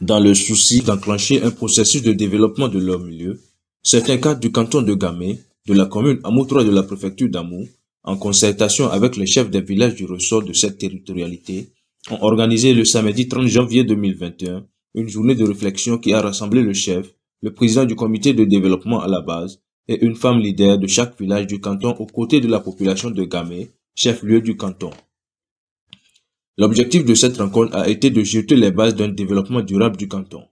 Dans le souci d'enclencher un processus de développement de leur milieu, certains cadres du canton de Gamé, de la commune Amou-3 de la préfecture d'Amou, en concertation avec les chefs des villages du ressort de cette territorialité, ont organisé le samedi 30 janvier 2021 une journée de réflexion qui a rassemblé le chef, le président du comité de développement à la base et une femme leader de chaque village du canton aux côtés de la population de Gamé, chef-lieu du canton. L'objectif de cette rencontre a été de jeter les bases d'un développement durable du canton.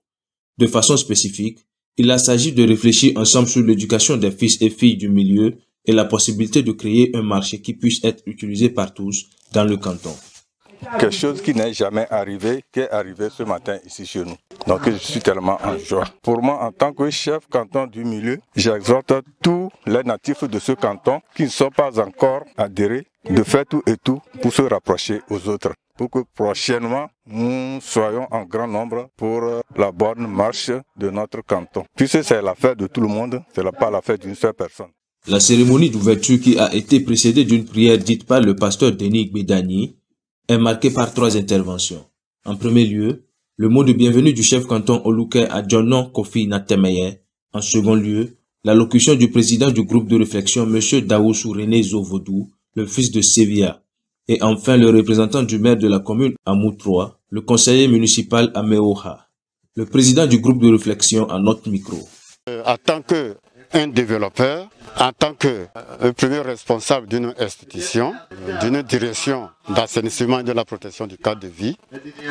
De façon spécifique, il s'agit de réfléchir ensemble sur l'éducation des fils et filles du milieu et la possibilité de créer un marché qui puisse être utilisé par tous dans le canton. Quelque chose qui n'est jamais arrivé, qui est arrivé ce matin ici chez nous. Donc je suis tellement en joie. Pour moi, en tant que chef canton du milieu, j'exhorte tous les natifs de ce canton qui ne sont pas encore adhérés de faire tout et tout pour se rapprocher aux autres. Pour que prochainement, nous soyons en grand nombre pour la bonne marche de notre canton. Puisque c'est l'affaire de tout le monde, ce n'est pas l'affaire d'une seule personne. La cérémonie d'ouverture qui a été précédée d'une prière dite par le pasteur Denis Gbedani est marquée par 3 interventions. En premier lieu, le mot de bienvenue du chef canton Oluke à Djonon Kofi Natemeye. En second lieu, l'allocution du président du groupe de réflexion, M. Daoussou René Zovodou, le fils de Sevilla. Et enfin, le représentant du maire de la commune Amou-3, le conseiller municipal Ameoha. Le président du groupe de réflexion à notre micro. En tant qu'un développeur, en tant que premier responsable d'une institution, d'une direction d'assainissement et de la protection du cadre de vie,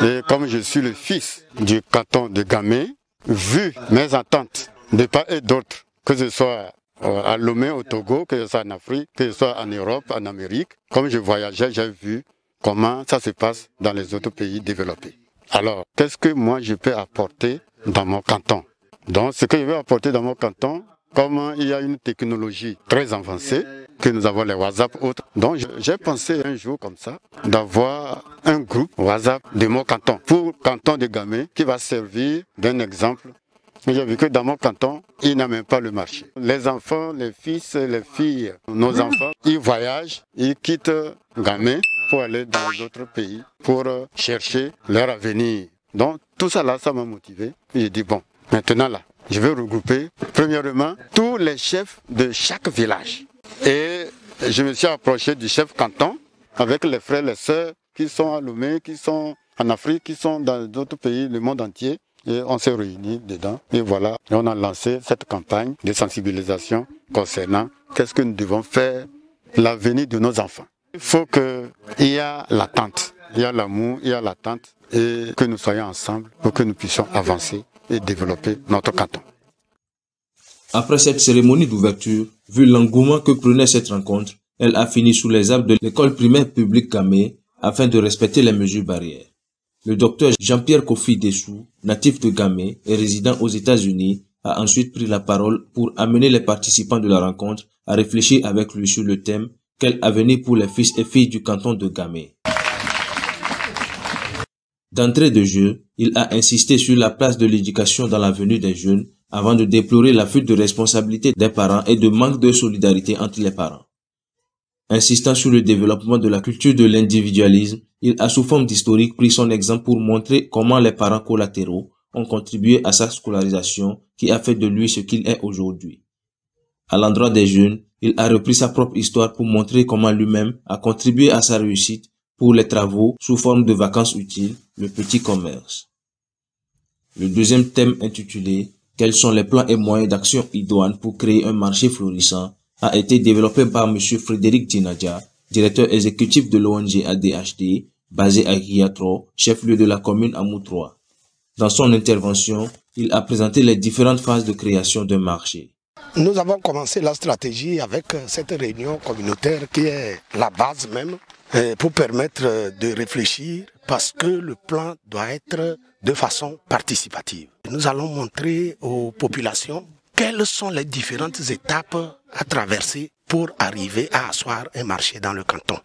et comme je suis le fils du canton de Gamé, vu mes attentes de part et d'autre, que ce soit à Lomé au Togo, que ce soit en Afrique, que ce soit en Europe, en Amérique, comme je voyageais, j'ai vu comment ça se passe dans les autres pays développés. Alors, qu'est-ce que moi je peux apporter dans mon canton? Donc, ce que je vais apporter dans mon canton, comme il y a une technologie très avancée, que nous avons les WhatsApp autres. Donc j'ai pensé un jour comme ça, d'avoir un groupe WhatsApp de mon canton, pour le canton de Gamé, qui va servir d'un exemple. J'ai vu que dans mon canton, il n'y a même pas le marché. Les enfants, les fils, les filles, nos enfants, ils voyagent, ils quittent Gamé pour aller dans les autres pays, pour chercher leur avenir. Donc tout ça là, ça m'a motivé. J'ai dit bon, maintenant là, je vais regrouper, premièrement, tous les chefs de chaque village. Et je me suis approché du chef canton, avec les frères et les sœurs qui sont à Lomé, qui sont en Afrique, qui sont dans d'autres pays, le monde entier. Et on s'est réunis dedans. Et voilà, et on a lancé cette campagne de sensibilisation concernant qu'est-ce que nous devons faire, l'avenir de nos enfants. Il faut qu'il y ait l'attente, il y a l'amour, il y a l'attente, et que nous soyons ensemble pour que nous puissions avancer et développer notre canton. Après cette cérémonie d'ouverture, vu l'engouement que prenait cette rencontre, elle a fini sous les arbres de l'école primaire publique Gamé afin de respecter les mesures barrières. Le docteur Jean-Pierre Kofi Dessou, natif de Gamé et résident aux États-Unis, a ensuite pris la parole pour amener les participants de la rencontre à réfléchir avec lui sur le thème « Quel avenir pour les fils et filles du canton de Gamé ?» D'entrée de jeu, il a insisté sur la place de l'éducation dans la venue des jeunes avant de déplorer la fuite de responsabilité des parents et de manque de solidarité entre les parents. Insistant sur le développement de la culture de l'individualisme, il a sous forme d'historique pris son exemple pour montrer comment les parents collatéraux ont contribué à sa scolarisation qui a fait de lui ce qu'il est aujourd'hui. À l'endroit des jeunes, il a repris sa propre histoire pour montrer comment lui-même a contribué à sa réussite pour les travaux sous forme de vacances utiles, le petit commerce. Le deuxième thème intitulé « Quels sont les plans et moyens d'action idoines pour créer un marché florissant ?» a été développé par M. Frédéric Dinadia, directeur exécutif de l'ONG ADHD, basé à Guiatro, chef-lieu de la commune Amou-3. Dans son intervention, il a présenté les différentes phases de création d'un marché. Nous avons commencé la stratégie avec cette réunion communautaire qui est la base même pour permettre de réfléchir parce que le plan doit être de façon participative. Nous allons montrer aux populations quelles sont les différentes étapes à traverser pour arriver à asseoir un marché dans le canton.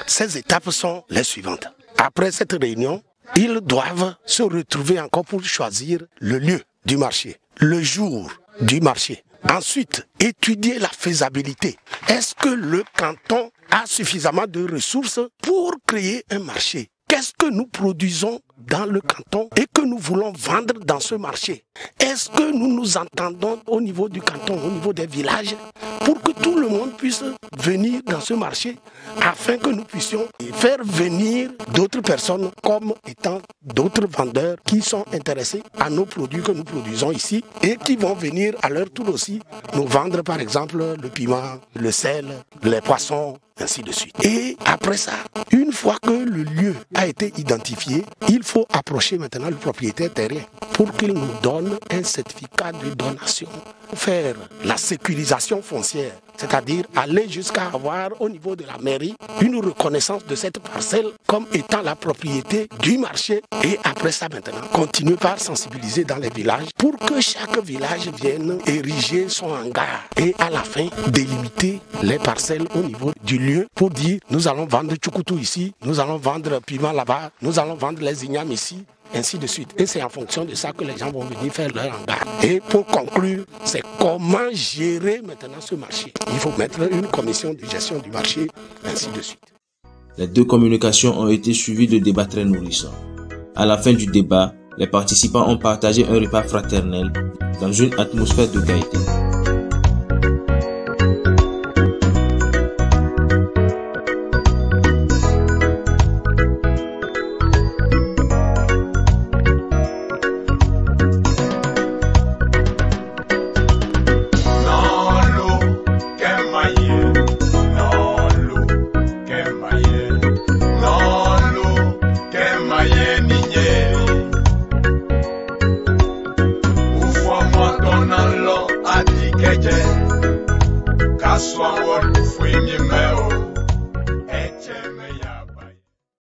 Ces étapes sont les suivantes. Après cette réunion, ils doivent se retrouver encore pour choisir le lieu du marché, le jour du marché. Ensuite, étudier la faisabilité. Est-ce que le canton a suffisamment de ressources pour créer un marché? Qu'est-ce que nous produisons dans le canton et que nous voulons vendre dans ce marché, est-ce que nous nous entendons au niveau du canton, au niveau des villages, pour que tout le monde puisse venir dans ce marché afin que nous puissions faire venir d'autres personnes comme étant d'autres vendeurs qui sont intéressés à nos produits que nous produisons ici et qui vont venir à leur tour aussi nous vendre par exemple le piment, le sel, les poissons, ainsi de suite. Et après ça, une fois que le lieu a été identifié, il faut approcher maintenant le propriétaire terrien pour qu'il nous donne un certificat de donation. Faire la sécurisation foncière, c'est-à-dire aller jusqu'à avoir au niveau de la mairie une reconnaissance de cette parcelle comme étant la propriété du marché. Et après ça maintenant, continuer par sensibiliser dans les villages pour que chaque village vienne ériger son hangar et à la fin délimiter les parcelles au niveau du lieu pour dire nous allons vendre Tchoukoutou ici, nous allons vendre piment là-bas, nous allons vendre les ignames ici, ainsi de suite. Et c'est en fonction de ça que les gens vont venir faire leur hangar. Et pour conclure, c'est comment gérer maintenant ce marché. Il faut mettre une commission de gestion du marché, ainsi de suite. Les deux communications ont été suivies de débats très nourrissants. À la fin du débat, les participants ont partagé un repas fraternel dans une atmosphère de gaieté. Kaswa wadu fwenye meo